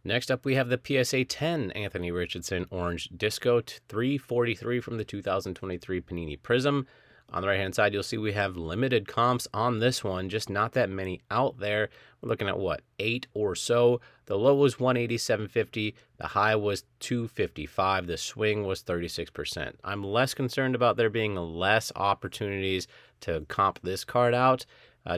Next up, we have the PSA 10 Anthony Richardson Orange Disco 343 from the 2023 Panini Prizm. On the right-hand side, you'll see we have limited comps on this one, just not that many out there. We're looking at, what, 8 or so. The low was 187.50. The high was 255. The swing was 36%. I'm less concerned about there being less opportunities to comp this card out,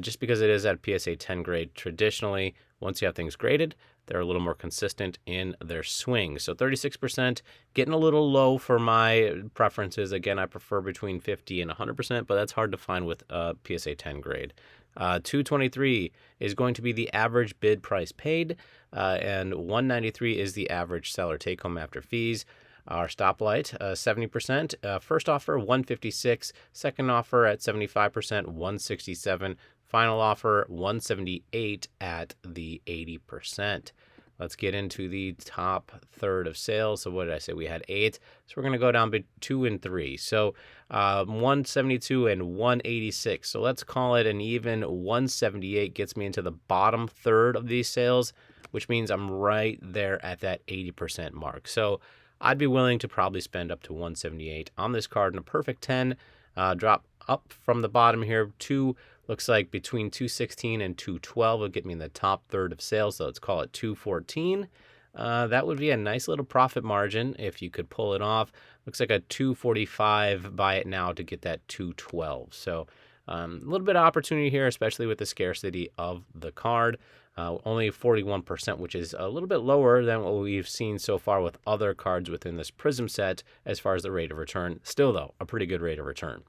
just because it is at PSA 10 grade. Traditionally, once you have things graded, they're a little more consistent in their swing. So 36%, getting a little low for my preferences. Again, I prefer between 50 and 100%, but that's hard to find with a PSA 10 grade. 223 is going to be the average bid price paid, and 193 is the average seller take home after fees. Our stoplight, 70%. First offer, 156. Second offer at 75%, 167. Final offer, 178 at the 80%. Let's get into the top third of sales. So what did I say? We had 8. So we're going to go down to 2 and 3. So 172 and 186. So let's call it an even 178 gets me into the bottom third of these sales, which means I'm right there at that 80% mark. So I'd be willing to probably spend up to 178 on this card in a perfect 10. Drop up from the bottom here to looks like between 216 and 212 will get me in the top third of sales. So let's call it 214. That would be a nice little profit margin if you could pull it off. Looks like a 245 buy it now to get that 212. So a little bit of opportunity here, especially with the scarcity of the card. Only 41%, which is a little bit lower than what we've seen so far with other cards within this Prizm set as far as the rate of return. Still, though, a pretty good rate of return.